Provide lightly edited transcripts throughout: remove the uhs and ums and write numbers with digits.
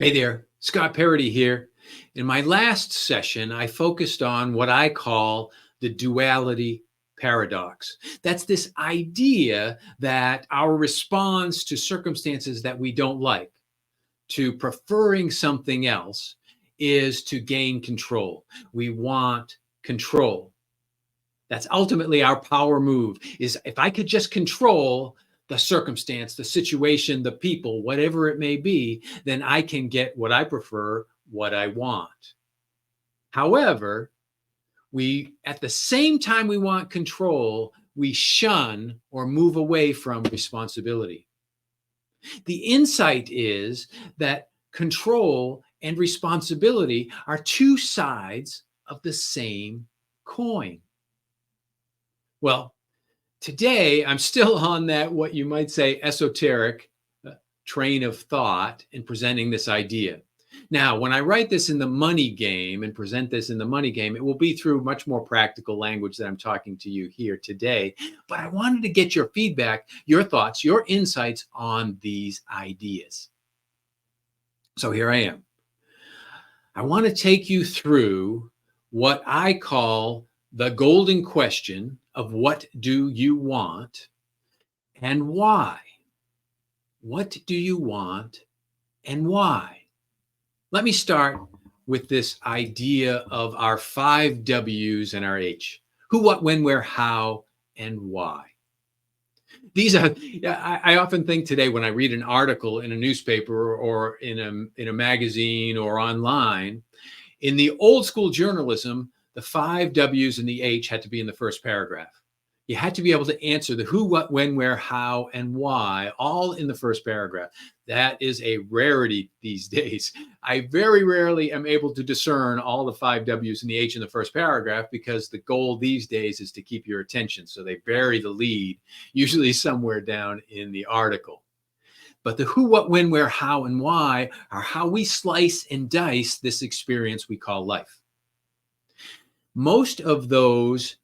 Hey there, Scott Paradis here. In my last session, I focused on what I call the duality paradox. That's this idea that our response to circumstances that we don't like, to preferring something else, is to gain control. We want control. That's ultimately our power move, is if I could just control the circumstance, the situation, the people, whatever it may be, then I can get what I prefer, what I want. However, we at the same time we want control, we shun or move away from responsibility. The insight is that control and responsibility are two sides of the same coin. Well, today, I'm still on that, what you might say, esoteric train of thought in presenting this idea. Now, when I write this in the money game and present this in the money game, it will be through much more practical language that I'm talking to you here today. But I wanted to get your feedback, your thoughts, your insights on these ideas. So here I am. I want to take you through what I call the golden question of what do you want and why? What do you want and why? Let me start with this idea of our 5 W's and our H. Who, what, when, where, how, and why. These are, I often think today when I read an article in a newspaper or in a magazine or online, in the old school journalism, the 5 W's and the H had to be in the first paragraph. You had to be able to answer the who, what, when, where, how, and why, all in the first paragraph. That is a rarity these days. I very rarely am able to discern all the 5 W's and the H in the first paragraph because the goal these days is to keep your attention. So they bury the lead, usually somewhere down in the article. But the who, what, when, where, how, and why are how we slice and dice this experience we call life. Most of those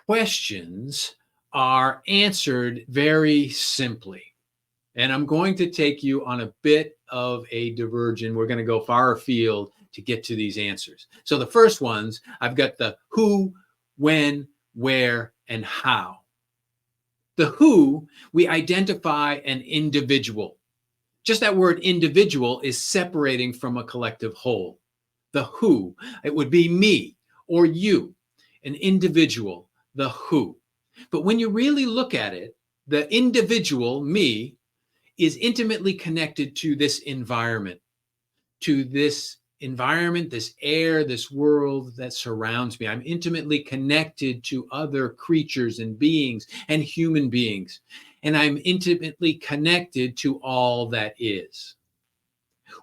questions are answered very simply. And I'm going to take you on a bit of a diversion. We're going to go far afield to get to these answers. So the first ones, I've got the who, when, where, and how. The who, we identify an individual. Just that word individual is separating from a collective whole. The who, it would be me or you, an individual, the who. But when you really look at it, the individual, me, is intimately connected to this environment, this air, this world that surrounds me. I'm intimately connected to other creatures and beings and human beings. And I'm intimately connected to all that is.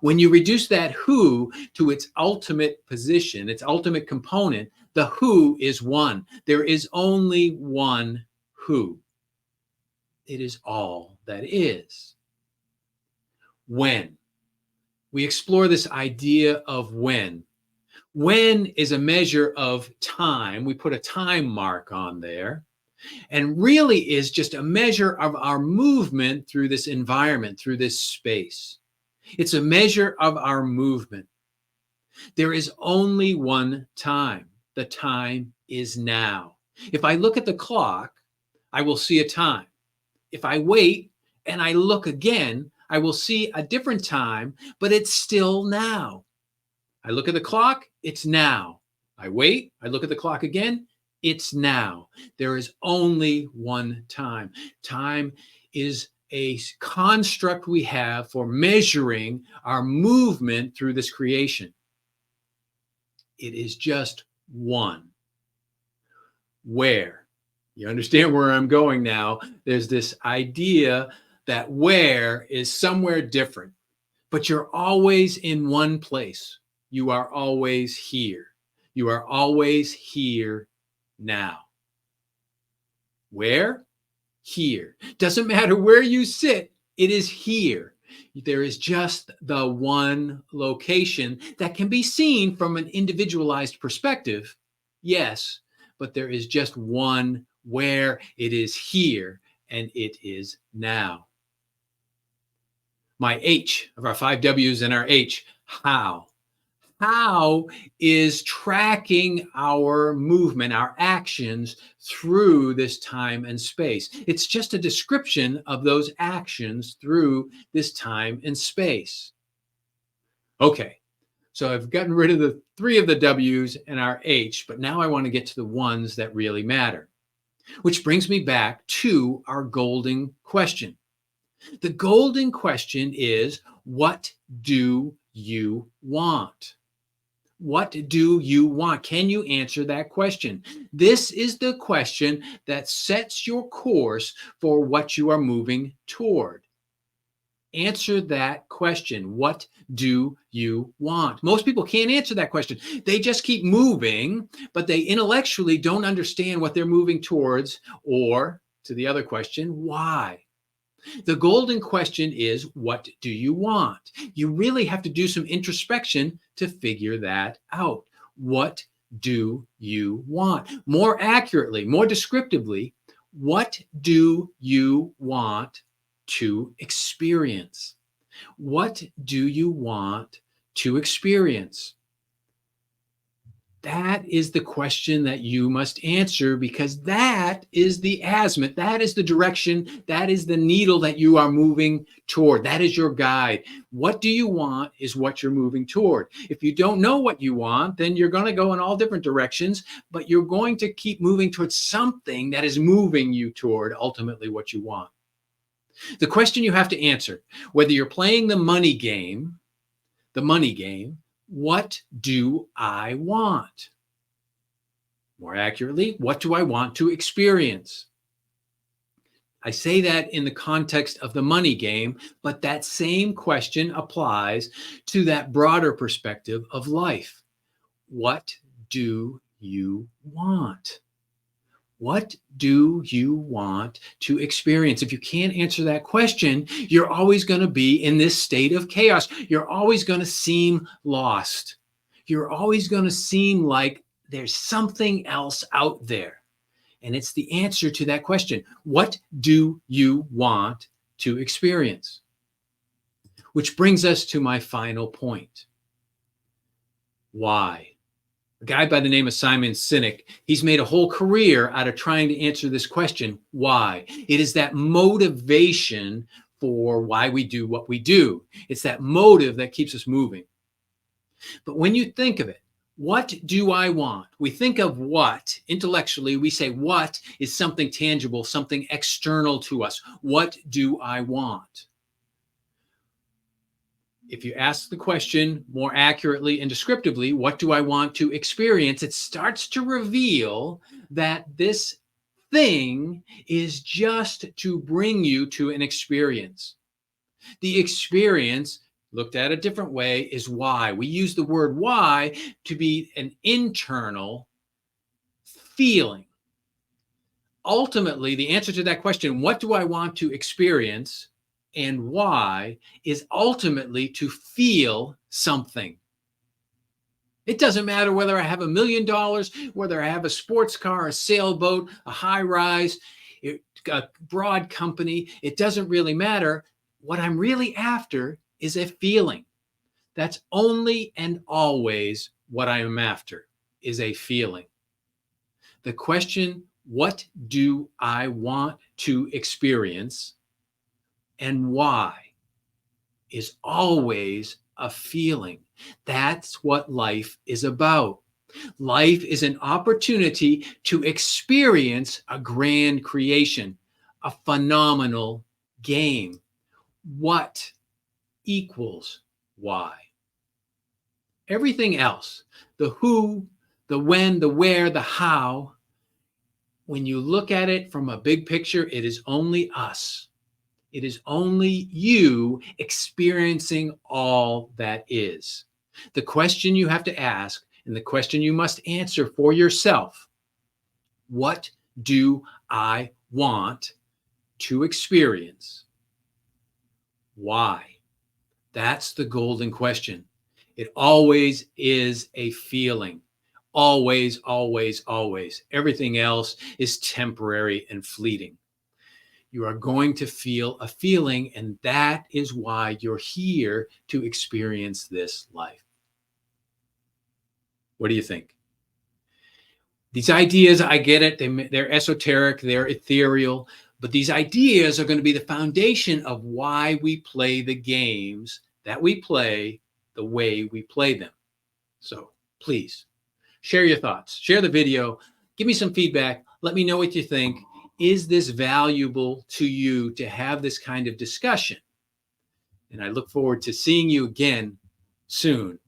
When you reduce that who to its ultimate position, its ultimate component, the who is one. There is only one who. It is all that is. When? We explore this idea of when. When is a measure of time. We put a time mark on there. And really is just a measure of our movement through this environment, through this space. It's a measure of our movement. There is only one time. The time is now. If I look at the clock, I will see a time. If I wait and I look again, I will see a different time, but it's still now. I look at the clock, it's now. I wait, I look at the clock again, it's now. There is only one time. Time is a construct we have for measuring our movement through this creation. It is just one. Where? You understand where I'm going now. There's this idea that where is somewhere different, but you're always in one place. You are always here. You are always here now. Where? Here. Doesn't matter where you sit, it is here. There is just the one location that can be seen from an individualized perspective. Yes, but there is just one where. It is here and it is now. My H of our 5 W's and our H, how. How is tracking our movement, our actions through this time and space. It's just a description of those actions through this time and space. Okay, so I've gotten rid of the 3 of the W's and our H, but now I want to get to the ones that really matter, which brings me back to our golden question. The golden question is, what do you want? What do you want? Can you answer that question? This is the question that sets your course for what you are moving toward. Answer that question. What do you want? Most people can't answer that question. They just keep moving, but they intellectually don't understand what they're moving towards, or to the other question, why? The golden question is, what do you want? You really have to do some introspection to figure that out. What do you want? More accurately, more descriptively, what do you want to experience? What do you want to experience? That is the question that you must answer, because that is the azimuth, that is the direction, that is the needle that you are moving toward. That is your guide. What do you want is what you're moving toward. If you don't know what you want, then you're going to go in all different directions, but you're going to keep moving towards something that is moving you toward ultimately what you want. The question you have to answer, whether you're playing the money game, what do I want? More accurately, what do I want to experience? I say that in the context of the money game, but that same question applies to that broader perspective of life. What do you want? What do you want to experience? If you can't answer that question, you're always going to be in this state of chaos. You're always going to seem lost. You're always going to seem like there's something else out there. And it's the answer to that question. What do you want to experience? Which brings us to my final point. Why? A guy by the name of Simon Sinek, he's made a whole career out of trying to answer this question, why? It is that motivation for why we do what we do. It's that motive that keeps us moving. But when you think of it, what do I want? We think of what, intellectually, we say what is something tangible, something external to us. What do I want? If you ask the question more accurately and descriptively, what do I want to experience? It starts to reveal that this thing is just to bring you to an experience. The experience, looked at a different way, is why. We use the word why to be an internal feeling. Ultimately, the answer to that question, what do I want to experience and why, is ultimately to feel something. It doesn't matter whether I have $1 million, whether I have a sports car, a sailboat, a high rise, a broad company. It doesn't really matter. What I'm really after is a feeling. That's only and always what I am after, is a feeling. The question, what do I want to experience and why, is always a feeling. That's what life is about. Life is an opportunity to experience a grand creation, a phenomenal game. What equals why? Everything else, the who, the when, the where, the how, when you look at it from a big picture, it is only us. It is only you experiencing all that is. The question you have to ask, and the question you must answer for yourself, what do I want to experience? Why? That's the golden question. It always is a feeling. Always, always, always. Everything else is temporary and fleeting. You are going to feel a feeling, and that is why you're here to experience this life. What do you think? These ideas, I get it, they're esoteric, they're ethereal, but these ideas are going to be the foundation of why we play the games that we play the way we play them. So please share your thoughts, share the video, give me some feedback, let me know what you think. Is this valuable to you to have this kind of discussion? And I look forward to seeing you again soon